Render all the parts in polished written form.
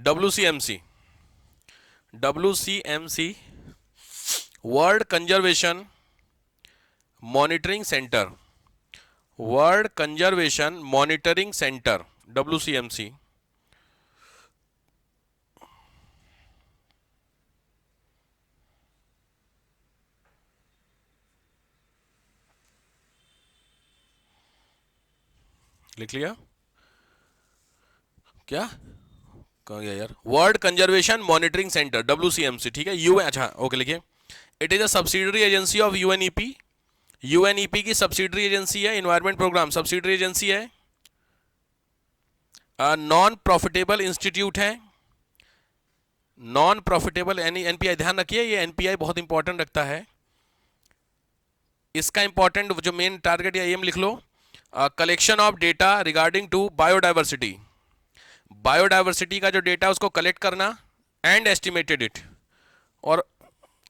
WCMC, WCMC world conservation monitoring centre, world conservation monitoring centre, WCMC। लिख लिया क्या? कहाँ गया यार? World conservation monitoring centre, WCMC, ठीक है। यू, अच्छा ओके, लिखिए। It is a subsidiary agency of UNEP। UNEP की सब्सिडरी एजेंसी है, इन्वायरमेंट प्रोग्राम सब्सिडरी एजेंसी है। नॉन प्रॉफिटेबल इंस्टीट्यूट है, नॉन प्रॉफिटेबल NPI, ध्यान रखिए ये NPI बहुत इंपॉर्टेंट रखता है। इसका इंपॉर्टेंट जो मेन टारगेट या एम लिख लो, collection of data regarding to biodiversity, biodiversity का जो डेटा उसको कलेक्ट करना, एंड एस्टिमेटेड इट, और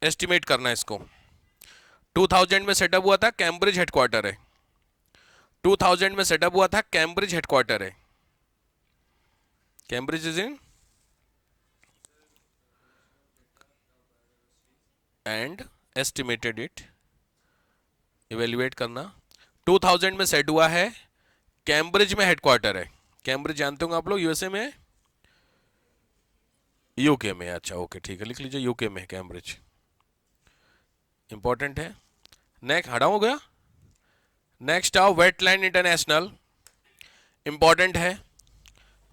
एस्टिमेट करना इसको। 2000 में सेटअप हुआ था, कैम्ब्रिज हेडक्वार्टर है। 2000 में सेटअप हुआ था, कैम्ब्रिज हेडक्वार्टर है। Cambridge is in and estimated it, evaluate करना। 2000 में सेट हुआ है, कैम्ब्रिज में हेडक्वार्टर है। कैम्ब्रिज जानते होंगे आप लोग, USA में, UK में। अच्छा ओके ठीक है, लिख लीजिए UK में कैम्ब्रिज, इंपॉर्टेंट है। नेक्स्ट हटा हो गया। नेक्स्ट आओ वेटलैंड इंटरनेशनल, इंपॉर्टेंट है।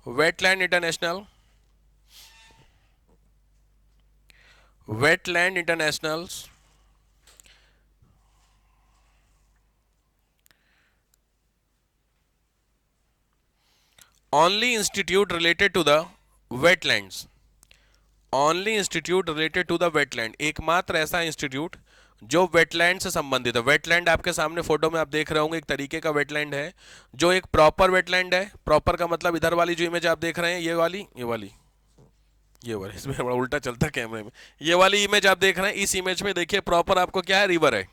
Wetland international, wetland international, only institute related to the wetlands, only institute related to the wetland, एकमात्र ऐसा इंस्टीट्यूट जो वेटलैंड से संबंधित है। वेटलैंड आपके सामने फोटो में आप देख रहे होंगे, एक तरीके का वेटलैंड है जो एक प्रॉपर वेटलैंड है। प्रॉपर का मतलब इधर वाली जो इमेज आप देख रहे हैं, ये वाली, ये वाली, इसमें बड़ा उल्टा चलता है कैमरे में। ये वाली इमेज आप देख रहे हैं, इस इमेज में देखिए प्रॉपर आपको क्या है, रिवर है।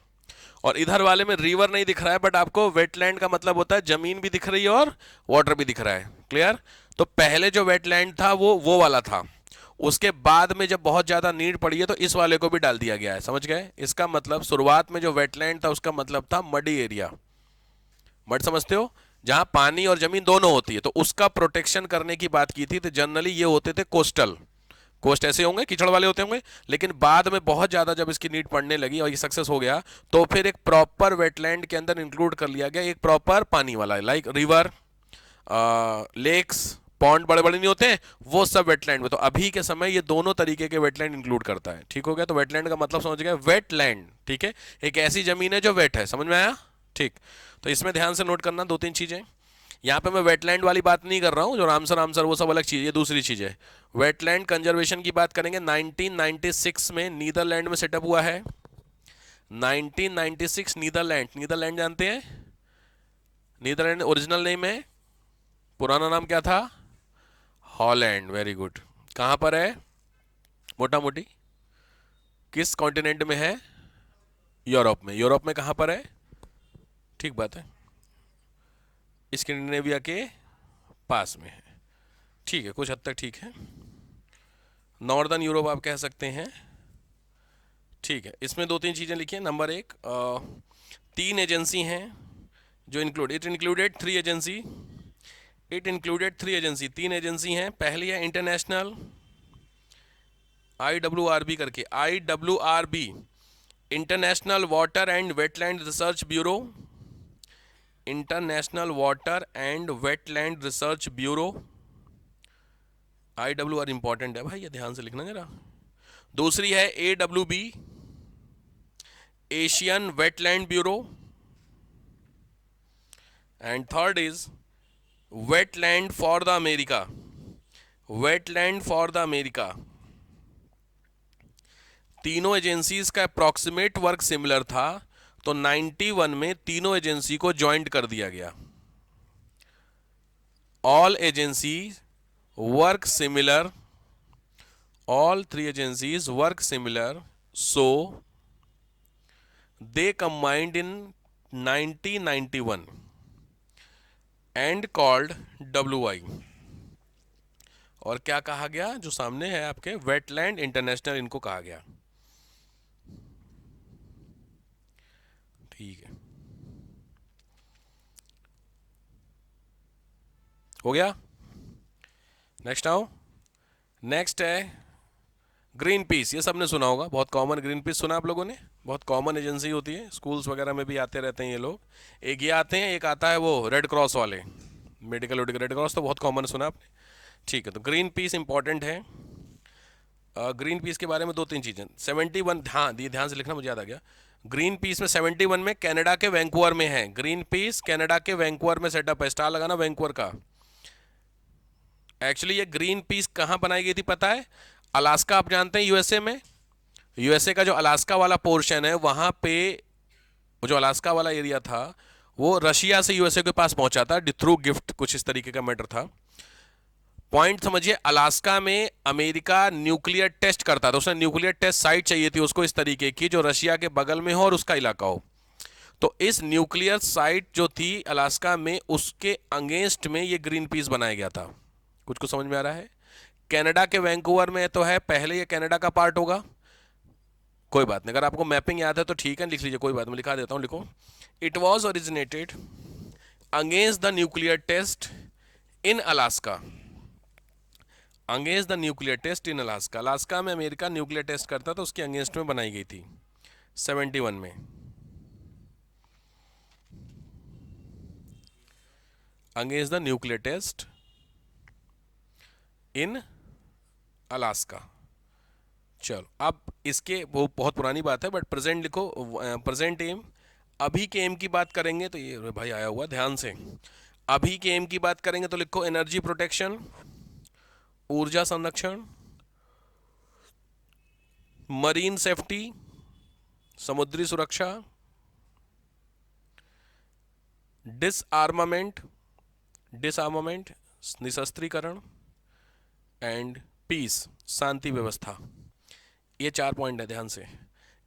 और इधर वाले में रिवर नहीं दिख रहा है, बट आपको वेटलैंड का मतलब होता है जमीन भी दिख रही है और वाटर भी दिख रहा है। क्लियर? तो पहले जो वेटलैंड था वो वाला था। उसके बाद में जब बहुत ज्यादा नीड पड़ी है तो इस वाले को भी डाल दिया गया है। समझ गए? इसका मतलब शुरुआत में जो वेटलैंड था उसका मतलब था मडी एरिया। मड समझते हो? जहां पानी और जमीन दोनों होती है, तो उसका प्रोटेक्शन करने की बात की थी। तो जनरली ये होते थे कोस्टल, कोस्ट ऐसे होंगे, कीचड़ वाले होते होंगे। लेकिन बाद में बहुत ज़्यादा जब इसकी नीड पड़ने लगी और ये सक्सेस हो गया, तो फिर एक प्रॉपर वेटलैंड के अंदर इंक्लूड कर लिया गया, एक प्रॉपर पानी वाला, लाइक रिवर, लेक्स, पॉन्ड बड़े बड़े नहीं होते हैं, वो सब वेटलैंड में। तो अभी के समय ये दोनों तरीके के वेटलैंड इंक्लूड करता है। ठीक हो गया? तो वेटलैंड का मतलब समझ गए, वेटलैंड। ठीक है, एक ऐसी जमीन है जो वेट है। समझ में आया? ठीक। तो इसमें ध्यान से नोट करना 2-3 चीजें। यहाँ पे मैं वेटलैंड वाली बात नहीं कर रहा हूँ, जो रामसर वो सब अलग चीज़, ये दूसरी चीज़ है। वेटलैंड कंजर्वेशन की बात करेंगे। 1996 में नीदरलैंड में सेटअप हुआ है। 1996 नीदरलैंड, नीदरलैंड जानते हैं? नीदरलैंड ओरिजिनल नेम है, पुराना नाम क्या था? हॉलैंड। Very good. कहाँ पर है मोटा मोटी? किस कॉन्टिनेंट में है? यूरोप में। यूरोप में कहाँ पर है? ठीक बात है, स्कैंडिनेविया के पास में है। ठीक है, कुछ हद तक ठीक है, नॉर्दर्न यूरोप आप कह सकते हैं। ठीक है, इसमें 2-3 चीज़ें लिखिए। नंबर 1, 3 एजेंसी हैं जो इट इंक्लूडेड 3 एजेंसी, 3 एजेंसी हैं। पहली है इंटरनेशनल, IWRB करके, IWRB, international water and wetland research bureau, international water and wetland research bureau. IWR important है भाई, ये ध्यान से लिखना जरा। दूसरी है AWB, Asian wetland bureau, and third is wetland for the America, wetland for the America. तीनों एजेंसीज का अप्रॉक्सीमेट वर्क सिमिलर था, तो 91 में तीनों एजेंसी को ज्वाइंट कर दिया गया। All agencies work similar, all 3 agencies work similar, so they combined in 1991 and called WI, और क्या कहा गया, जो सामने है आपके वेटलैंड इंटरनेशनल, इनको कहा गया। ठीक है, हो गया। नेक्स्ट आओ। नेक्स्ट है ग्रीन पीस। ये सबने सुना होगा, बहुत कॉमन। ग्रीन पीस सुना आप लोगों ने, बहुत कॉमन एजेंसी होती है, स्कूल्स वगैरह में भी आते रहते हैं ये लोग। एक ये आते हैं, एक आता है वो रेड क्रॉस वाले, मेडिकल वेडिकल। रेड क्रॉस तो बहुत कॉमन सुना आपने। ठीक है, तो ग्रीन पीस इंपॉर्टेंट है। ग्रीन पीस के बारे में दो तीन चीज़ें। 71, हाँ ये ध्यान से लिखना, मुझे याद आ गया। ग्रीन पीस में 71 में कनाडा के वैंकूवर में है। ग्रीन पीस कनाडा के वैंकूवर में सेटअप है। स्टार लगाना वैंकूवर का। एक्चुअली ये ग्रीन पीस कहाँ बनाई गई थी पता है? अलास्का, आप जानते हैं यूएसए में। यूएसए का जो अलास्का वाला पोर्शन है वहाँ पे, वो जो अलास्का वाला एरिया था वो रशिया से यूएसए के पास पहुंचा था थ्रू गिफ्ट, कुछ इस तरीके का मैटर था। पॉइंट समझिए, अलास्का में अमेरिका न्यूक्लियर टेस्ट करता था। उसने न्यूक्लियर टेस्ट साइट चाहिए थी उसको इस तरीके की जो रशिया के बगल में हो और उसका इलाका हो। तो इस न्यूक्लियर साइट जो थी अलास्का में, उसके अगेंस्ट में ये ग्रीन पीस बनाया गया था। कुछ कुछ समझ में आ रहा है? कनाडा के वैंकूवर में तो है, पहले ये कनाडा का पार्ट होगा। कोई बात नहीं, अगर आपको मैपिंग याद है तो ठीक है, लिख लीजिए, कोई बात नहीं, लिखा देता हूं, लिखो। It was originated against the nuclear test in Alaska. Against the nuclear test in Alaska. Alaska में अमेरिका न्यूक्लियर टेस्ट करता था, उसके अगेंस्ट में बनाई गई थी 71 में। Against the nuclear test in Alaska. चलो, अब इसके, वो बहुत पुरानी बात है, बट प्रेजेंट लिखो। प्रेजेंट एम, अभी के एम की बात करेंगे तो ये भाई आया हुआ ध्यान से। अभी के एम की बात करेंगे तो लिखो एनर्जी प्रोटेक्शन, ऊर्जा संरक्षण, मरीन सेफ्टी, समुद्री सुरक्षा, डिसआर्मामेंट, डिसआर्मामेंट निशस्त्रीकरण, एंड पीस, शांति व्यवस्था। ये 4 पॉइंट है, ध्यान से।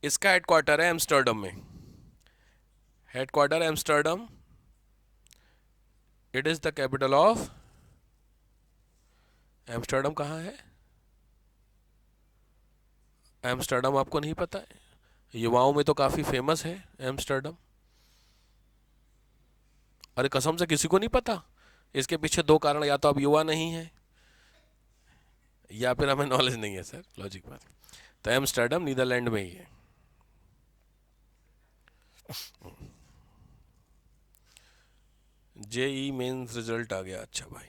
इसका हेडक्वार्टर है एम्स्टर्डम में। Headquarter Amsterdam. It is the capital of, Amsterdam कहाँ है? एम्स्टर्डम आपको नहीं पता है? युवाओं में तो काफ़ी फेमस है एम्स्टर्डम। अरे कसम से किसी को नहीं पता? इसके पीछे दो कारण, या तो आप युवा नहीं है या फिर हमें नॉलेज नहीं है सर, लॉजिक बात। तो एम्स्टर्डम नीदरलैंड में ही है। जेई मेंस रिजल्ट आ गया, अच्छा भाई।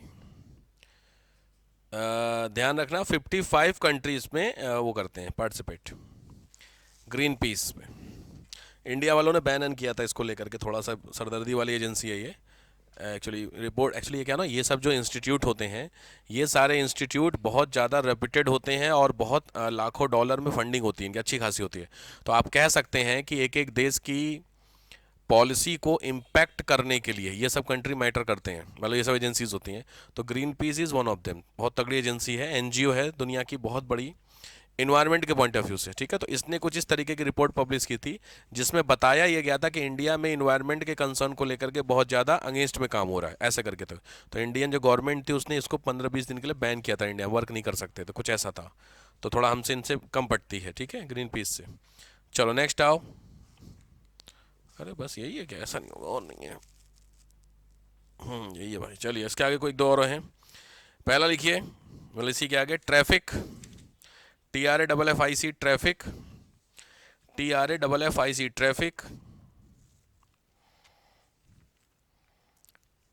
ध्यान रखना 55 कंट्रीज में वो करते हैं पार्टिसिपेट ग्रीन पीस में। इंडिया वालों ने बैन किया था इसको लेकर के, थोड़ा सा सरदर्दी वाली एजेंसी है ये। एक्चुअली रिपोर्ट, एक्चुअली ये क्या ना, ये सब जो इंस्टीट्यूट होते हैं, ये सारे इंस्टीट्यूट बहुत ज़्यादा रेप्यूटेड होते हैं और बहुत लाखों डॉलर में फंडिंग होती है इनकी, अच्छी खासी होती है। तो आप कह सकते हैं कि एक एक देश की पॉलिसी को इम्पैक्ट करने के लिए ये सब कंट्री मैटर करते हैं, मतलब ये सब एजेंसीज होती हैं। तो green peas is one of them, बहुत तगड़ी एजेंसी है, एनजीओ है, दुनिया की बहुत बड़ी इन्वायरमेंट के पॉइंट ऑफ व्यू से। ठीक है, तो इसने कुछ इस तरीके की रिपोर्ट पब्लिश की थी जिसमें बताया यह गया था कि इंडिया में इन्वायरमेंट के कंसर्न को लेकर के बहुत ज़्यादा अगेंस्ट में काम हो रहा है, ऐसे करके। तो इंडियन जो गवर्नमेंट थी उसने इसको 15-20 दिन के लिए बैन किया था, इंडिया वर्क नहीं कर सकते, तो कुछ ऐसा था। तो थोड़ा हमसे इनसे कम पड़ती है, ठीक है, ग्रीन पीस से। चलो नेक्स्ट आओ। अरे बस यही है क्या? ऐसा नहीं होगा, और नहीं है। यही है भाई। चलिए इसके आगे कोई दो और हैं। पहला लिखिए, मतलब इसी के आगे, traffic, TRAFFIC, traffic, TRAFFIC, traffic.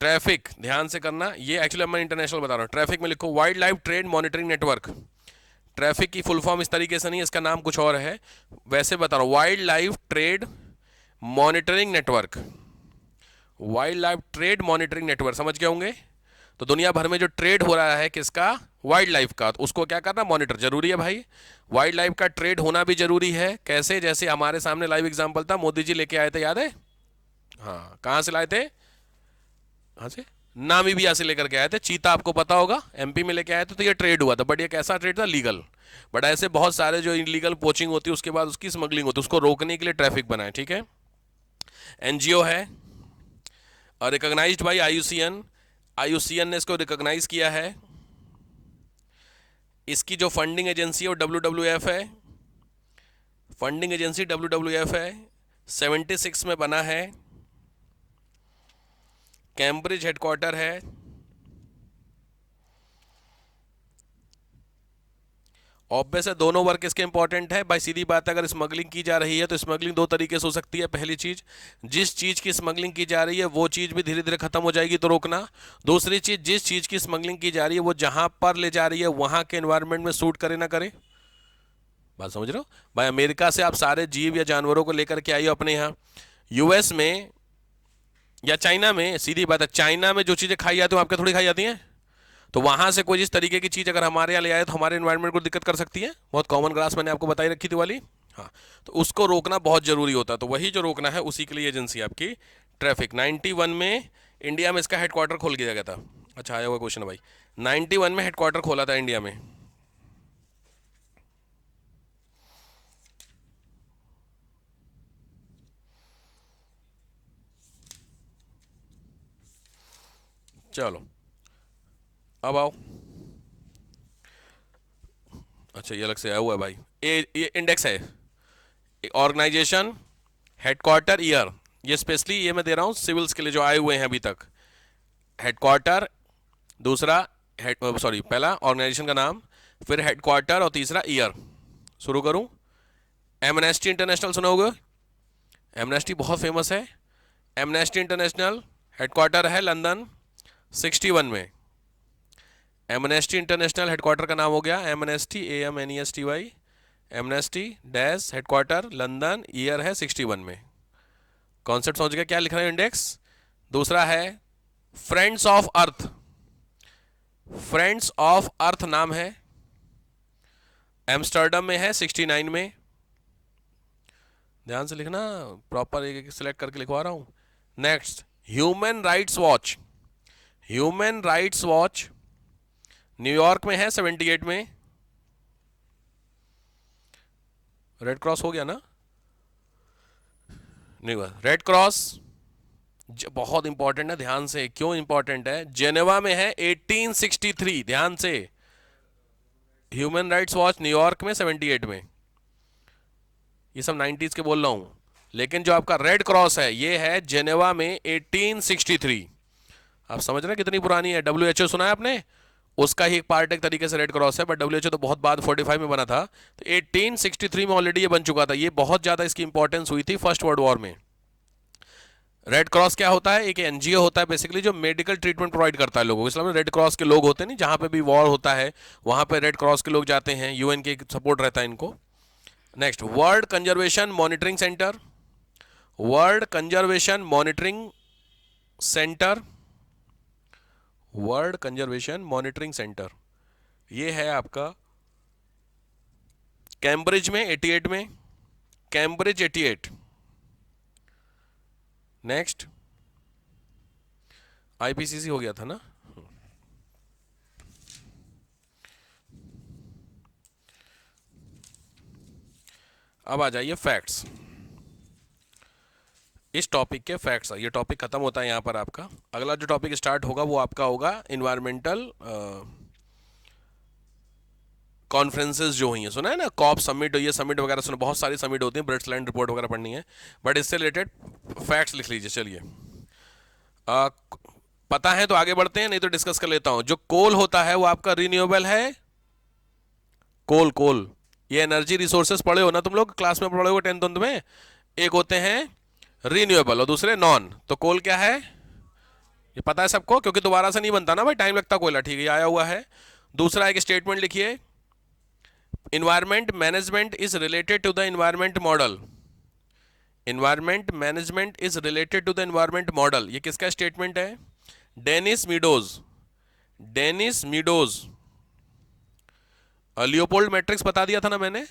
Traffic ध्यान से करना, ये एक्चुअली मैं इंटरनेशनल बता रहा हूँ। ट्रैफिक में लिखो wild life trade monitoring network. Traffic की फुल फॉर्म इस तरीके से नहीं, इसका नाम कुछ और है, वैसे बता रहा हूँ, wild life trade monitoring network. Wild life trade monitoring network, समझ गए होंगे? तो दुनिया भर में जो ट्रेड हो रहा है किसका? वाइल्ड लाइफ का, तो उसको क्या करना? मॉनिटर जरूरी है भाई। वाइल्ड लाइफ का ट्रेड होना भी जरूरी है। कैसे? जैसे हमारे सामने लाइव एग्जांपल था, मोदी जी लेके आए थे, याद है? हाँ, कहाँ से लाए थे? कहाँ से? नामीबिया से लेकर के आए थे चीता, आपको पता होगा, एमपी में लेके आए थे। तो ये ट्रेड हुआ था, बट ये कैसा ट्रेड था? लीगल। बट ऐसे बहुत सारे जो इलीगल पोचिंग होती है उसके बाद उसकी स्मगलिंग होती है, उसको रोकने के लिए ट्रैफिक बनाए, ठीक है। एनजीओ है और रिकॉग्नाइज्ड बाय IUCN। IUCN ने इसको रिकॉग्नाइज किया है। इसकी जो फंडिंग एजेंसी है वो WWF है, फंडिंग एजेंसी WWF है, 76 में बना है, कैम्ब्रिज हेडक्वार्टर है। ऑब्वियस है दोनों वर्क इसके इंपॉर्टेंट है भाई, सीधी बात है। अगर स्मगलिंग की जा रही है तो स्मगलिंग दो तरीके से हो सकती है। पहली चीज, जिस चीज की स्मगलिंग की जा रही है वो चीज भी धीरे धीरे खत्म हो जाएगी तो रोकना। दूसरी चीज, जिस चीज की स्मगलिंग की जा रही है वो जहां पर ले जा रही है वहां के एनवायरमेंट में सूट करे ना करे। बात समझ रहे हो भाई? अमेरिका से आप सारे जीव या जानवरों को लेकर के आइए अपने यहाँ, यूएस में या चाइना में, सीधी बात है, चाइना में जो चीजें खाई जाती हैं आपके थोड़ी खाई जाती हैं। तो वहां से कोई इस तरीके की चीज अगर हमारे यहाँ ले आए तो हमारे एनवायरनमेंट को दिक्कत कर सकती है। बहुत कॉमन ग्रास मैंने आपको बताई रखी थी वाली। हाँ, तो उसको रोकना बहुत जरूरी होता है। तो वही जो रोकना है उसी के लिए एजेंसी आपकी ट्रैफिक। 91 में इंडिया में इसका हेडक्वार्टर खोल दिया गया था। अच्छा, आया हुआ क्वेश्चन भाई, 91 में हेडक्वार्टर खोला था इंडिया में। चलो अब आओ। अच्छा, ये अलग से आया हुआ है भाई, ये इंडेक्स है, ऑर्गेनाइजेशन, हेडक्वार्टर, ईयर। ये स्पेशली ये मैं दे रहा हूँ सिविल्स के लिए जो आए हुए हैं अभी तक। हेडक्वार्टर, दूसरा हेड, सॉरी, पहला ऑर्गेनाइजेशन का नाम, फिर हेडक्वार्टर और तीसरा ईयर। शुरू करूं। एमनेस्टी इंटरनेशनल सुना होगा, एमनेस्टी बहुत फेमस है। एमनेस्टी इंटरनेशनल हेडक्वार्टर है लंदन 61 में। एमनेस्टी इंटरनेशनल हेडक्वार्टर का नाम हो गया amnesty, AMNESTY, amnesty dash headquarter London, year है 61 में। कॉन्सेप्ट समझ गया क्या लिख रहे हैं इंडेक्स। दूसरा है friends of earth, friends of earth नाम है, एम्स्टर्डम में है 69 में। ध्यान से लिखना, प्रॉपर एक एक सिलेक्ट करके लिखवा रहा हूं। Next, human rights watch, human rights watch New York में है 78 में। रेड क्रॉस हो गया ना? नहीं हुआ। रेड क्रॉस बहुत इंपॉर्टेंट है, ध्यान से। क्यों इंपॉर्टेंट है? जेनेवा में है 1863, ध्यान से। ह्यूमन राइट्स वॉच न्यूयॉर्क में 78 में। ये सब 90s के बोल रहा हूं, लेकिन जो आपका रेड क्रॉस है ये है जेनेवा में 1863। आप समझ रहे हैं कितनी पुरानी है? WHO सुना है आपने? उसका ही एक पार्ट एक तरीके से रेड क्रॉस है, बट WHO तो बहुत बाद 45 में बना था, तो 1863 में ऑलरेडी ये बन चुका था। ये बहुत ज्यादा इसकी इंपॉर्टेंस हुई थी फर्स्ट वर्ल्ड वॉर में। रेड क्रॉस क्या होता है? एक एनजीओ होता है बेसिकली जो मेडिकल ट्रीटमेंट प्रोवाइड करता है लोगों को। इसलिए रेड क्रॉस के लोग होते हैं, नहीं, जहां पे भी वॉर होता है वहां पे रेड क्रॉस के लोग जाते हैं, UN के सपोर्ट रहता है इनको। Next, world conservation monitoring centre, world conservation monitoring centre, world conservation monitoring centre, ये है आपका कैम्ब्रिज में 88 में, कैम्ब्रिज 88। नेक्स्ट, IPCC हो गया था ना। अब आ जाइए फैक्ट्स, इस टॉपिक के फैक्ट्स। ये टॉपिक खत्म होता है यहाँ पर आपका। अगला जो टॉपिक स्टार्ट होगा वो आपका होगा इन्वायरमेंटल कॉन्फ्रेंसेस जो हुई हैं। सुना है ना, कॉप समिट, ये समिट वगैरह सुना, बहुत सारी समिट होती हैं, ब्रिट्सलैंड रिपोर्ट वगैरह पढ़नी है, बट इससे रिलेटेड फैक्ट्स लिख लीजिए। चलिए, पता है तो आगे बढ़ते हैं, नहीं तो डिस्कस कर लेता हूं। जो कोल होता है वो आपका रिन्यूएबल है। कोल, कोल, ये एनर्जी रिसोर्सेस पढ़े हो ना तुम लोग, क्लास में पढ़े हो 10th में। एक होते हैं रिन्यूएबल और दूसरे नॉन। तो कोल क्या है ये पता है सबको, क्योंकि दोबारा से नहीं बनता ना भाई, टाइम लगता कोयला। ठीक है, आया हुआ है। दूसरा एक स्टेटमेंट लिखिए, environment management is related to the environment model. Environment management is related to the environment model, ये किसका स्टेटमेंट है? Dennis Meadows, Dennis Meadows. Leopold matrix बता दिया था ना मैंने,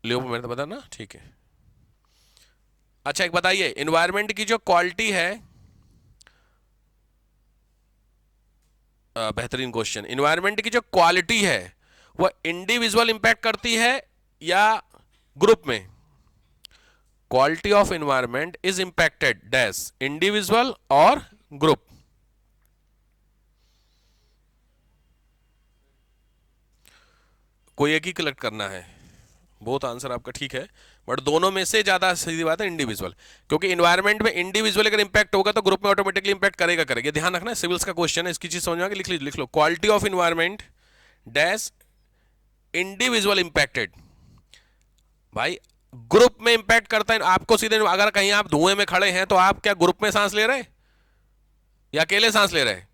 लियोपोल्ड मैट्रिक्स बता ना, ठीक है। अच्छा, एक बताइए, इन्वायरमेंट की जो क्वालिटी है, बेहतरीन क्वेश्चन, इन्वायरमेंट की जो क्वालिटी है वह इंडिविजुअल इंपैक्ट करती है या ग्रुप में? Quality of environment is impacted dash individual और ग्रुप। कोई एक ही कलेक्ट करना है। बहुत आंसर आपका ठीक है, बट दोनों में से ज्यादा सीधी बात है इंडिविजुअल, क्योंकि इन्वायरमेंट में इंडिविजुअल अगर इंपैक्ट होगा तो ग्रुप में ऑटोमेटिकली इंपैक्ट करेगा। ध्यान रखना, सिविल्स का क्वेश्चन है, इसकी चीज समझ में आ गई, लिख low quality of environment dash individual impacted. भाई ग्रुप में इंपैक्ट करता है आपको सीधे, अगर कहीं आप धुएं में खड़े हैं तो आप क्या ग्रुप में सांस ले रहे हैं या अकेले सांस ले रहे हैं?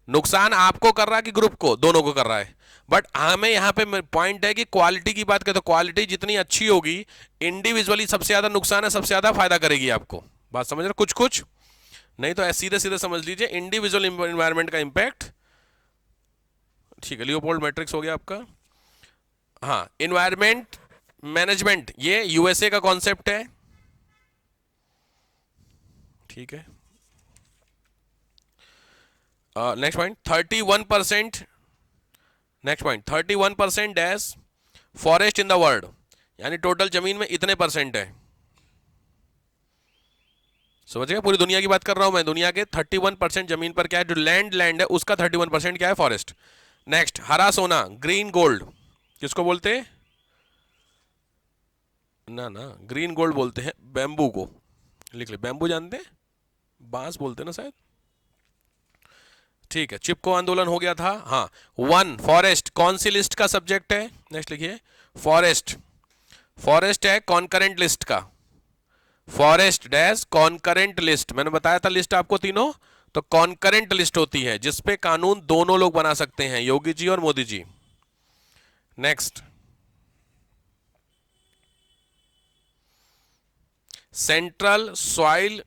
नुकसान आपको कर रहा है कि ग्रुप को? दोनों को कर रहा है। बट हमें यहां पे पॉइंट है कि क्वालिटी की बात करें तो क्वालिटी जितनी अच्छी होगी, इंडिविजुअली सबसे ज्यादा नुकसान है, सबसे ज्यादा फायदा करेगी आपको। बात समझ रहे? कुछ कुछ नहीं तो सीधे सीधे समझ लीजिए इंडिविजुअल इन्वायरमेंट का इंपैक्ट। ठीक है, लियोपोल्ड मैट्रिक्स हो गया आपका। हाँ, इन्वायरमेंट मैनेजमेंट ये यूएसए का कॉन्सेप्ट है। ठीक है, next point 31%। Next point 31% dash forest in the world, यानी टोटल जमीन में इतने परसेंट है। समझ गए? पूरी दुनिया की बात कर रहा हूं मैं। दुनिया के 31% जमीन पर क्या है, जो लैंड है उसका 31% क्या है, फॉरेस्ट। नेक्स्ट, हरा सोना ग्रीन गोल्ड किसको बोलते हैं? ना ना, ग्रीन गोल्ड बोलते हैं बैम्बू को। लिख ले, बैम्बू जानते हैं, बांस बोलते हैं ना शायद। ठीक है, चिपको आंदोलन हो गया था। हाँ, वन फॉरेस्ट कौन सी लिस्ट का सब्जेक्ट है? नेक्स्ट लिखिए, फॉरेस्ट। फॉरेस्ट है कॉन्करेंट लिस्ट का। फॉरेस्ट डैश कॉन्करेंट लिस्ट, मैंने बताया था लिस्ट आपको तीनों, तो कॉन्करेंट लिस्ट होती है जिसपे कानून दोनों लोग बना सकते हैं, योगी जी और Modi ji. Next, central soil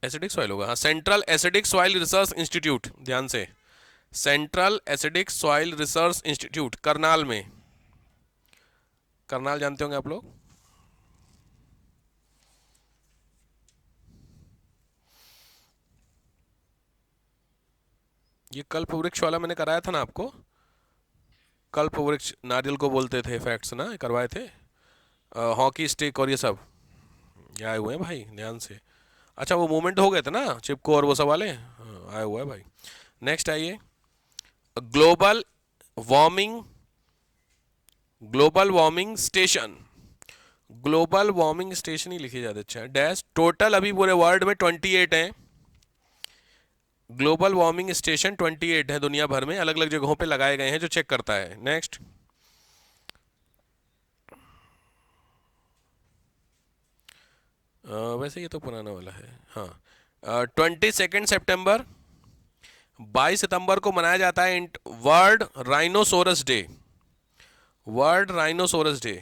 acidic soil होगा, हाँ, central acidic soil research institute, ध्यान से, central acidic soil research institute Karnal में। करनाल जानते होंगे आप लोग। ये कल्प वृक्ष वाला मैंने कराया था ना आपको, कल्प वृक्ष नारियल को बोलते थे, फैक्ट्स ना करवाए थे, हॉकी स्टिक और ये सब ये आए हुए हैं भाई, ध्यान से। अच्छा, वो मूवमेंट हो गए थे ना चिपको और वो सब वाले, हाँ, आए हुआ है भाई। नेक्स्ट आइए, global warming, global warming station. Global warming station ही लिखी जाती है। अच्छा, डैश टोटल अभी पूरे वर्ल्ड में 28 हैं। ग्लोबल वार्मिंग स्टेशन 28 है दुनिया भर में, अलग अलग जगहों पे लगाए गए हैं जो चेक करता है। नेक्स्ट, वैसे ये तो पुराना वाला है। हाँ, 22 सितंबर, 22 सितंबर को मनाया जाता है world rhinoceros day. World rhinoceros day.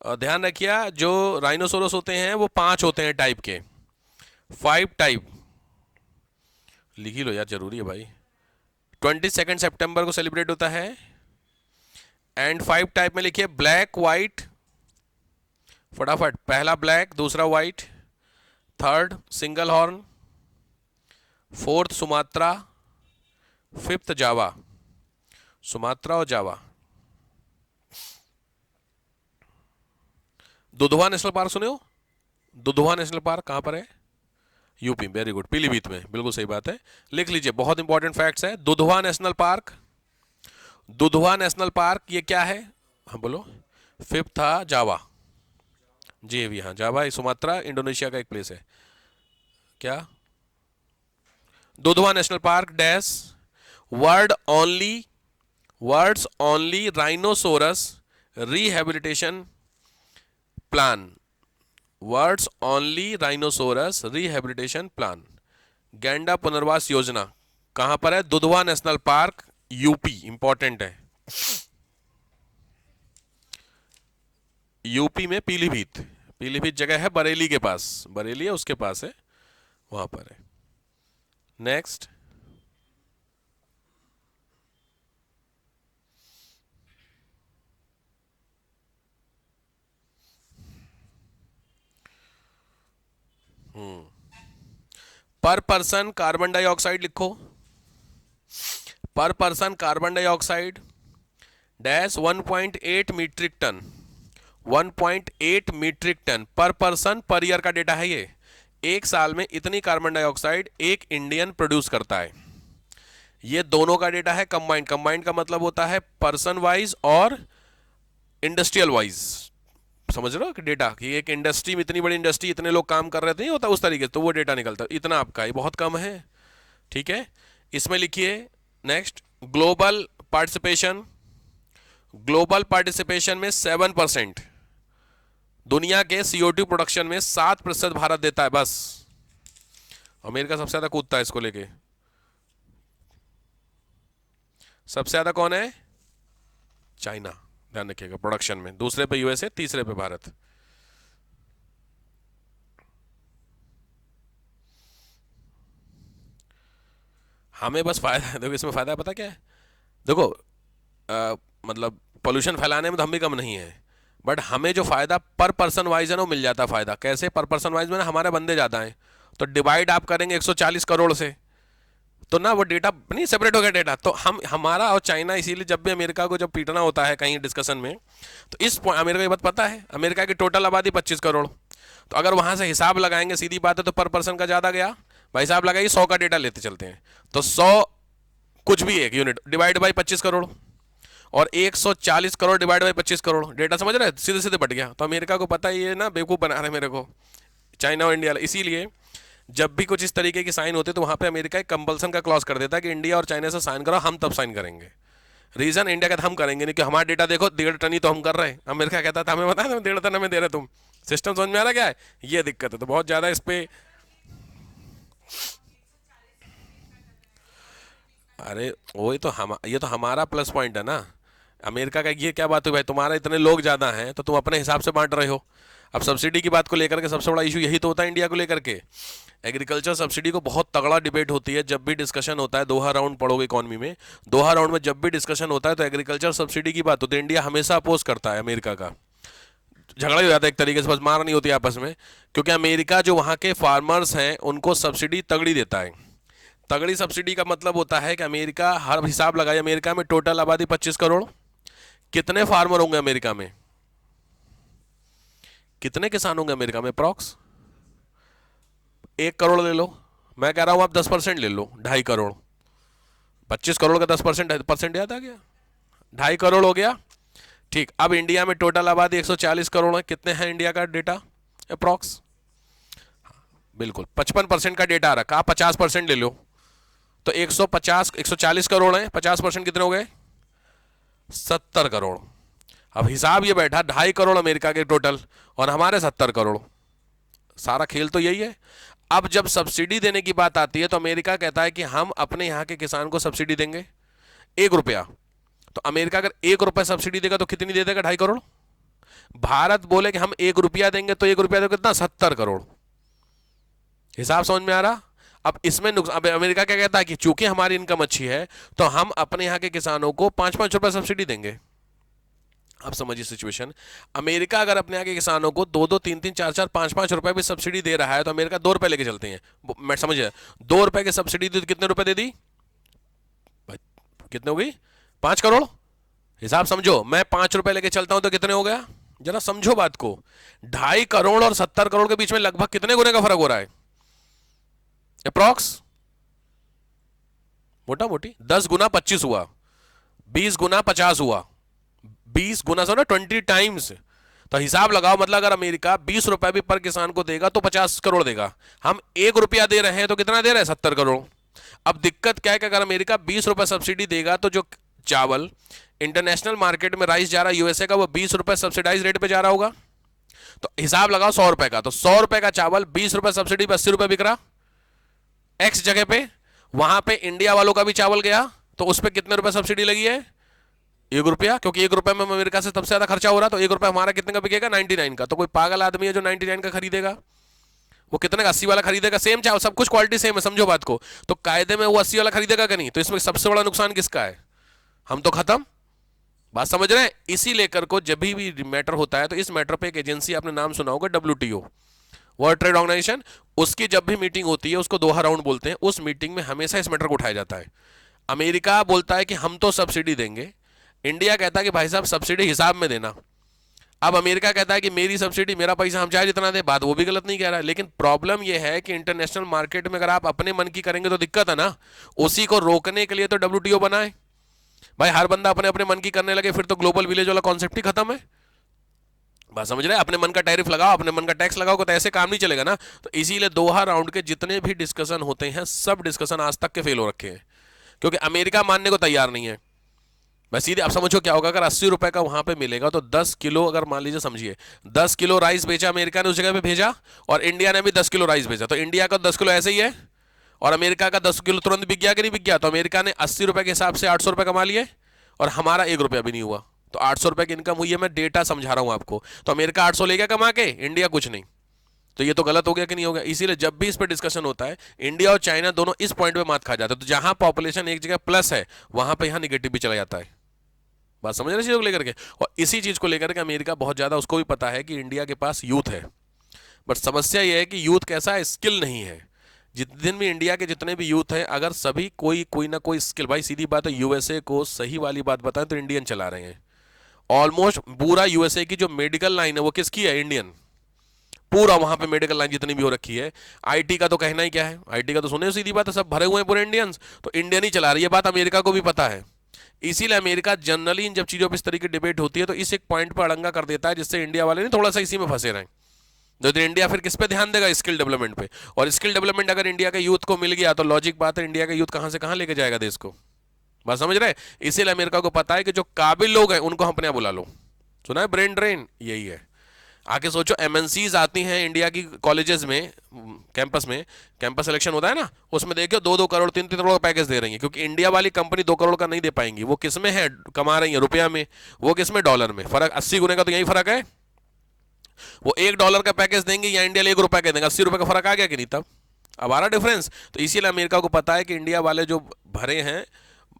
ध्यान रखिए, जो राइनोसोरस होते हैं वो 5 होते हैं टाइप के, 5 टाइप। लिख ही लो यार, जरूरी है भाई। 22 सितंबर को सेलिब्रेट होता है। एंड 5 टाइप में लिखिए, ब्लैक वाइट, फटाफट, पहला ब्लैक, दूसरा white, third single horn, fourth Sumatra, fifth Java. Sumatra और जावा। दुधवा नेशनल पार्क सुने हो? दुधवा नेशनल पार्क कहां पर है? यूपी, वेरी गुड, पीलीभीत में, बिल्कुल सही बात है। लिख लीजिए, बहुत इंपॉर्टेंट फैक्ट्स है। Dudhwa national park, Dudhwa national park ये क्या है? हाँ बोलो। फिफ्थ था जावा, जी भी, हाँ, जावा सुमात्रा इंडोनेशिया का एक प्लेस है। क्या? Dudhwa national park dash words only rhinoceros rehabilitation plan. Words only rhinoceros rehabilitation plan, गैंडा पुनर्वास योजना कहां पर है? Dudhwa national park, UP, important है। यूपी में पीलीभीत, पीलीभीत जगह है बरेली के पास, बरेली है उसके पास है, वहां पर है। नेक्स्ट, पर पर्सन कार्बन डाइऑक्साइड लिखो। Per person carbon dioxide dash 1.8 metric ton, 1.8 metric ton per person per year का डेटा है ये। एक साल में इतनी कार्बन डाइऑक्साइड एक इंडियन प्रोड्यूस करता है। ये दोनों का डेटा है कंबाइंड। कंबाइंड का मतलब होता है पर्सन वाइज और इंडस्ट्रियल वाइज। समझ रहे हो कि डेटा कि एक इंडस्ट्री में, इतनी बड़ी इंडस्ट्री, इतने लोग काम कर रहे थे, नहीं होता उस तरीके से, तो वो डेटा निकलता है। इतना आपका ये बहुत कम है, ठीक है। इसमें लिखिए next, global participation. Global participation में 7%। दुनिया के CO2 प्रोडक्शन में 7% भारत देता है बस। अमेरिका सबसे ज्यादा कूदता है इसको लेके। सबसे ज्यादा कौन है? चाइना, ध्यान रखिएगा प्रोडक्शन में। दूसरे पे USA, तीसरे पे भारत। हमें बस फायदा है, देखो इसमें फायदा पता क्या है? देखो मतलब पोल्यूशन फैलाने में तो हम भी कम नहीं है, बट हमें जो फायदा पर पर्सन वाइज है ना वो मिल जाता है। फायदा कैसे? पर पर्सन वाइज में ना हमारे बंदे ज्यादा हैं, तो डिवाइड आप करेंगे 140 करोड़ से, तो ना वो डेटा नहीं सेपरेट हो गया डेटा। तो हम, हमारा और चाइना, इसीलिए जब भी अमेरिका को जब पीटना होता है कहीं डिस्कशन में, तो इस अमेरिका की बात पता है, अमेरिका की टोटल आबादी 25 करोड़, तो अगर वहां से हिसाब लगाएंगे, सीधी बात है, तो पर पर्सन का ज्यादा गया भाई साहब, लगाइए 100 का डेटा लेते चलते हैं, तो 100 कुछ भी एक यूनिट डिवाइड बाई 25 करोड़, और 140 crore divide by 25 crore, data समझ रहे हैं? सीधे सीधे बट गया। तो अमेरिका को पता है ये ना बेवकूफ़ बना रहे मेरे को, चाइना और इंडिया। इसीलिए जब भी कुछ इस तरीके की साइन होते तो वहां पे अमेरिका एक कंपल्सन का क्लॉज कर देता है कि इंडिया और चाइना से साइन करो, हम तब साइन करेंगे। रीजन, इंडिया कहता हम करेंगे नहीं, कि हमारा डेटा देखो 1.5 टन ही तो हम कर रहे हैं। अमेरिका कहता था हमें बता दें 1.5 टन हमें दे रहे तुम। सिस्टम समझ में आ रहा क्या है? ये दिक्कत है, तो बहुत ज्यादा इस पे। अरे वही तो हम, ये तो हमारा प्लस पॉइंट है ना। अमेरिका का ये क्या बात हुई भाई, तुम्हारा इतने लोग ज्यादा हैं तो तुम अपने हिसाब से बांट रहे हो। अब सब्सिडी की बात को लेकर के सबसे बड़ा इशू यही तो होता है इंडिया को लेकर के। एग्रीकल्चर सब्सिडी को बहुत तगड़ा डिबेट होती है जब भी डिस्कशन होता है। दोहा राउंड पढ़ोगे इकोनॉमी में, दोहा राउंड में जब भी डिस्कशन होता है तो एग्रीकल्चर सब्सिडी की बात होती है। इंडिया हमेशा अपोज करता है अमेरिका का। झगड़ा ही हो जाता है एक तरीके से, बस मार नहीं होती आपस में, क्योंकि अमेरिका जो वहाँ के फार्मर्स हैं उनको सब्सिडी तगड़ी देता है। तगड़ी सब्सिडी का मतलब होता है कि अमेरिका, हर हिसाब लगाए, अमेरिका में टोटल आबादी 25 करोड़, कितने फार्मर होंगे अमेरिका में? कितने किसान होंगे अमेरिका में? अप्रॉक्स 1 करोड़ ले लो, मैं कह रहा हूं आप 10% ले लो, 2.5 करोड़। 25 करोड़ का 10%, परसेंट याद आ गया, 2.5 करोड़ हो गया। ठीक, अब इंडिया में टोटल आबादी 140 करोड़ है, कितने हैं इंडिया का डेटा अप्रॉक्स? बिल्कुल 55% का डेटा आ रखा, आप 50% ले लो, तो 150, 140 करोड़ है, 50% कितने हो गए? 70 करोड़। अब हिसाब ये बैठा 2.5 करोड़ अमेरिका के टोटल और हमारे 70 करोड़। सारा खेल तो यही है। अब जब सब्सिडी देने की बात आती है तो अमेरिका कहता है कि हम अपने यहाँ के किसान को सब्सिडी देंगे 1 रुपया। तो अमेरिका अगर 1 रुपया सब्सिडी देगा तो कितनी दे देगा? 2.5 करोड़। भारत बोले कि हम 1 रुपया देंगे तो 1 रुपया देगा कितना? 70 करोड़। हिसाब समझ में आ रहा? अब इसमें अब अमेरिका क्या कहता है कि चूंकि हमारी इनकम अच्छी है तो हम अपने यहाँ के किसानों को 5-5 रुपए सब्सिडी देंगे। अब समझिए सिचुएशन, अमेरिका अगर अपने यहाँ के किसानों को 2-2, 3-3, 4-4, 5-5 रुपए भी सब्सिडी दे रहा है तो अमेरिका 2 रुपए लेके चलते हैं। मैं समझिए 2 रुपए की सब्सिडी दी तो कितने रुपए दे दी भाई? कितने हो गई? 5 करोड़। हिसाब समझो, मैं 5 रुपए लेके चलता हूं तो कितने हो गया? जरा समझो बात को। 2.5 करोड़ और 70 करोड़ के बीच में लगभग कितने गुने का फर्क हो रहा है अप्रॉक्स? मोटा मोटी 10 गुना 25 हुआ, 20 गुना 50 हुआ, 20 गुना सो ना 20 टाइम्स। तो हिसाब लगाओ, मतलब अगर अमेरिका 20 रुपए भी पर किसान को देगा तो 50 करोड़ देगा। हम 1 रुपया दे रहे हैं तो कितना दे रहे हैं? 70 करोड़। अब दिक्कत क्या है कि अगर अमेरिका 20 रुपए सब्सिडी देगा तो जो चावल इंटरनेशनल मार्केट में राइस जा रहा है यूएसए का, वो 20 रुपए सब्सिडाइज रेट पे जा रहा होगा। तो हिसाब लगाओ 100 रुपए का, तो 100 रुपए का चावल 20 रुपए सब्सिडी पे 80 रुपए बिक रहा एक्स जगह पे। वहां पे इंडिया वालों का भी चावल गया तो उस पर कितने रुपए सब्सिडी लगी है? 1 रुपया, क्योंकि 1 रुपए में अमेरिका से सबसे ज्यादा खर्चा हो रहा, तो 1 रुपया हमारा कितने का बिकेगा? 99 का। तो कोई पागल आदमी है जो 99 का खरीदेगा? वो कितने का? 80 वाला खरीदेगा। सेम चावल, सब कुछ क्वालिटी सेम है, समझो बात को। तो कायदे में वो 80 वाला खरीदेगा कि नहीं? तो इसमें सबसे बड़ा नुकसान किसका है? हम तो खत्म। बात समझ रहे हैं? इसी लेकर को जब भी मैटर होता है तो इस मैटर पे एक एजेंसी आपने नाम सुना होगा, WTO, वर्ल्ड ट्रेड ऑर्गेनाइजेशन। उसकी जब भी मीटिंग होती है उसको दोहा राउंड बोलते हैं। उस मीटिंग में हमेशा इस मैटर को उठाया जाता है। अमेरिका बोलता है कि हम तो सब्सिडी देंगे, इंडिया कहता है कि भाई साहब सब्सिडी हिसाब में देना। अब अमेरिका कहता है कि मेरी सब्सिडी, मेरा पैसा हम चाहे जितना दे, बात वो भी गलत नहीं कह रहा है, लेकिन प्रॉब्लम ये है कि इंटरनेशनल मार्केट में अगर आप अपने मन की करेंगे तो दिक्कत है ना। उसी को रोकने के लिए तो डब्ल्यूटीओ बना है भाई। हर बंदा अपने अपने मन की करने लगे फिर तो ग्लोबल विलेज वाला कॉन्सेप्ट ही खत्म है। बात समझ रहे हैं? अपने मन का टैरिफ लगाओ, अपने मन का टैक्स लगाओ, तो ऐसे काम नहीं चलेगा ना। तो इसीलिए दोहा राउंड के जितने भी डिस्कशन होते हैं सब डिस्कशन आज तक के फेल हो रखे हैं, क्योंकि अमेरिका मानने को तैयार नहीं है। बस सीधे आप समझो क्या होगा, अगर 80 रुपए का वहां पे मिलेगा तो 10 किलो, अगर मान लीजिए समझिए 10 किलो राइस बेचा अमेरिका ने उस जगह पे भेजा, और इंडिया ने भी 10 किलो राइस भेजा, तो इंडिया का 10 किलो ऐसे ही है और अमेरिका का 10 किलो तुरंत बिक गया कि नहीं बिक गया? तो अमेरिका ने 80 रुपए के हिसाब से 800 रुपए कमा लिए और हमारा 1 रुपया भी नहीं हुआ। तो 800 रुपए की इनकम हुई है, मैं डेटा समझा रहा हूं आपको। तो अमेरिका 800 ले गया कमा के, इंडिया कुछ नहीं। तो ये तो गलत हो गया कि नहीं हो गया? इसीलिए जब भी इस पर डिस्कशन होता है, इंडिया और चाइना दोनों इस पॉइंट पे मात खा जाते हैं। तो जहां पॉपुलेशन एक जगह प्लस है वहां पे यहां निगेटिव भी चला जाता है। बात समझ रहे चीजों को लेकर के? और इसी चीज को लेकर के अमेरिका बहुत ज्यादा, उसको भी पता है कि इंडिया के पास यूथ है, बट समस्या यह है कि यूथ कैसा है, स्किल नहीं है। जितने दिन भी इंडिया के जितने भी यूथ हैं, अगर सभी कोई ना कोई स्किल, भाई सीधी बात है, यूएसए को सही वाली बात बताएं तो इंडियन चला रहे हैं। ऑलमोस्ट पूरा यूएसए की जो मेडिकल लाइन है वो किसकी है? इंडियन। पूरा वहां पे मेडिकल लाइन जितनी भी हो रखी है। आईटी का तो कहना ही क्या है, आईटी का तो सुने सीधी बात है, सब भरे हुए हैं पूरे इंडियंस। तो इंडियन ही चला रही है, बात अमेरिका को भी पता है। इसीलिए अमेरिका जनरली इन जब चीजों पर इस तरीके की डिबेट होती है तो इस एक पॉइंट पर अड़ंगा कर देता है, जिससे इंडिया वाले नहीं थोड़ा सा इसी में फंसे रहे। तो इंडिया फिर किस पे ध्यान देगा? स्किल डेवलपमेंट पे। और स्किल डेवलपमेंट अगर इंडिया के यूथ को मिल गया तो लॉजिक बात है, इंडिया का यूथ कहां से कहां लेके जाएगा देश को। बात समझ रहे हैं? इसीलिए अमेरिका को पता है कि जो काबिल लोग हैं उनको हम अपने यहाँ बुला लो। सुना है ब्रेन ड्रेन? यही है। आके सोचो, एमएनसीज आती हैं इंडिया की कॉलेजेस में, कैंपस में, कैंपस सिलेक्शन होता है ना, उसमें देखियो 2-2 करोड़ 3-3 करोड़ का पैकेज दे रही है, क्योंकि इंडिया वाली कंपनी 2 करोड़ का नहीं दे पाएंगी। वो किस में है कमा रही है? रुपया में। वो किस में? डॉलर में। फर्क 80 गुने का तो यही फर्क है। वो $1 का पैकेज देंगे या इंडिया ₹1 का देंगे, 80 रुपए का फर्क आ गया कि नहीं? तब अब आ रहा डिफरेंस। तो इसीलिए अमेरिका को पता है कि इंडिया वाले जो भरे हैं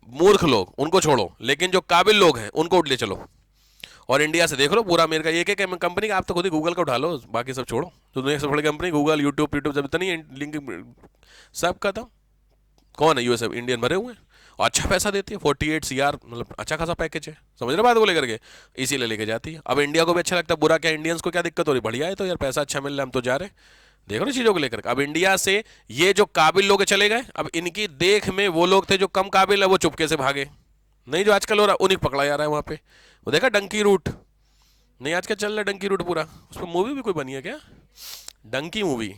मूर्ख लोग उनको छोड़ो, लेकिन जो काबिल लोग हैं उनको ले चलो। और इंडिया से देख लो पूरा अमेरिका, एक एक कंपनी का, आप तो खुद ही गूगल का उठा लो, बाकी सब छोड़ो। तो दुनिया की सबसे बड़ी कंपनी गूगल, यूट्यूब जब इतनी लिंक सब खत्म। कौन है? यूएसए इंडियन भरे हुए हैं और अच्छा पैसा देती है, 48 CR, मतलब अच्छा खासा पैकेज है। समझ रहे बात को लेकर के? इसीलिए लेके जाती है। अब इंडिया को भी अच्छा लगता है, बुरा क्या, इंडियंस को क्या दिक्कत हो रही? बढ़िया है तो यार, पैसा अच्छा मिल रहा है, हम तो जा रहे हैं। देखो ना चीजों को लेकर। अब इंडिया से ये जो काबिल लोग चले गए, अब इनकी देख में वो लोग थे जो कम काबिल है वो चुपके से भागे। नहीं, जो आजकल हो रहा है उन्हीं को पकड़ा जा रहा है वहां पे। वो देखा डंकी रूट? नहीं, आजकल चल रहा है डंकी रूट पूरा। उस पर मूवी भी कोई बनी है क्या? डंकी मूवी,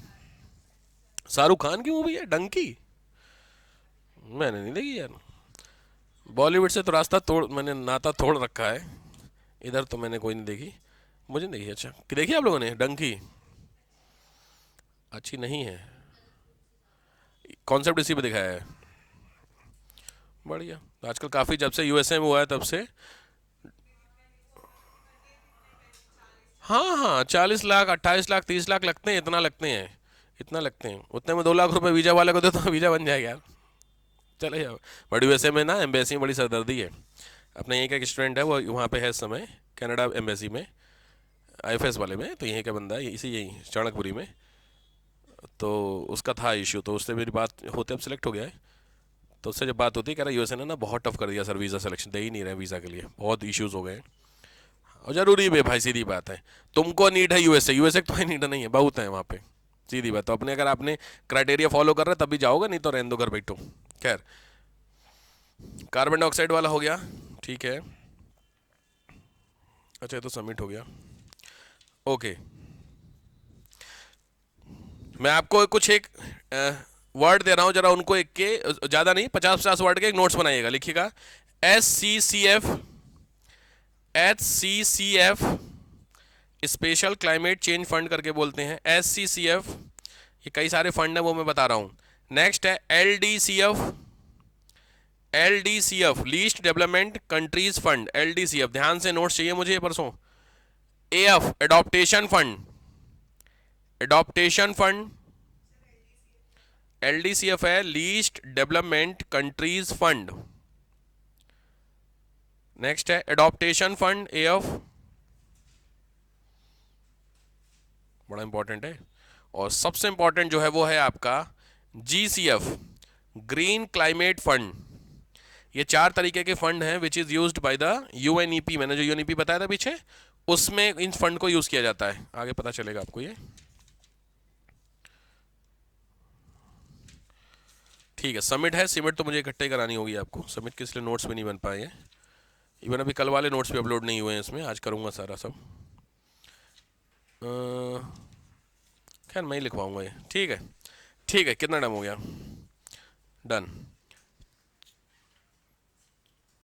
शाहरुख खान की मूवी है डंकी। मैंने नहीं देखी यार। बॉलीवुड से तो रास्ता तोड़, मैंने नाता तोड़ रखा है। इधर तो मैंने कोई नहीं देखी, मुझे नहीं देखी। अच्छा कि देखी आप लोगों ने डंकी? अच्छी नहीं है, कॉन्सेप्ट इसी पे दिखाया है। बढ़िया। आजकल काफ़ी, जब से यूएसए में हुआ है तब से। हाँ हाँ, 40 लाख 28 लाख 30 लाख लगते हैं, इतना लगते हैं, इतना लगते हैं। उतने में 2 लाख रुपए वीजा वाले को दे तो वीजा बन जाएगा यार, चले जाओ। बट यूएसए में ना एम्बेसी में बड़ी सरदर्दी है। अपने यहीं का एक स्टूडेंट है, वो वहाँ पे है इस समय कनाडा एम्बेसी में, आईएफएस वाले में। तो यहीं का बंदा है, इसी यहीं चाणकपुरी में। तो उसका था इशू, तो उससे मेरी बात होते, अब सिलेक्ट हो गया है। तो उससे जब बात होती है, कह रहा यूएसए ने ना बहुत टफ कर दिया सर, वीज़ा सिलेक्शन दे ही नहीं रहे वीज़ा के लिए, बहुत इश्यूज हो गए हैं। और जरूरी भी है भाई, सीधी बात है। तुमको नीड है यूएसए, यूएसए तो नीड नहीं है, बहुत है वहाँ पे, सीधी बात। तो अपने अगर आपने क्राइटेरिया फॉलो कर रहे तभी जाओगे, नहीं तो रहने दो, घर बैठो। खैर, कार्बन डाइऑक्साइड वाला हो गया, ठीक है। अच्छा, ये तो सबमिट हो गया, ओके। मैं आपको कुछ एक वर्ड दे रहा हूं, जरा उनको एक के, ज़्यादा नहीं, 50-50 वर्ड के एक नोट्स बनाइएगा। लिखिएगा HCCF special climate change fund करके बोलते हैं, SCCF। ये कई सारे फंड है, वो मैं बता रहा हूँ। नेक्स्ट है LDCF least development countries fund, LDCF। ध्यान से नोट्स चाहिए मुझे परसों। AF एडॉप्टेशन फंड, LDCF है least development countries fund. Next है एडॉप्टेशन फंड, AF, बड़ा इंपॉर्टेंट है। और सबसे इंपॉर्टेंट जो है वो है आपका GCF, ग्रीन क्लाइमेट फंड। ये 4 तरीके के फंड हैं which is used by the UNEP। मैंने जो UNEP बताया था पीछे, उसमें इन फंड को यूज़ किया जाता है, आगे पता चलेगा आपको ये। ठीक है, सबमिट है। सबमिट तो मुझे इकट्ठे ही करानी होगी आपको, सबमिट के इसलिए नोट्स भी नहीं बन पाए हैं। इवन अभी कल वाले नोट्स भी अपलोड नहीं हुए हैं इसमें, आज करूँगा सारा सब। खैर मैं ही लिखवाऊँगा ये। ठीक है, ठीक है, कितना टाइम हो गया? डन।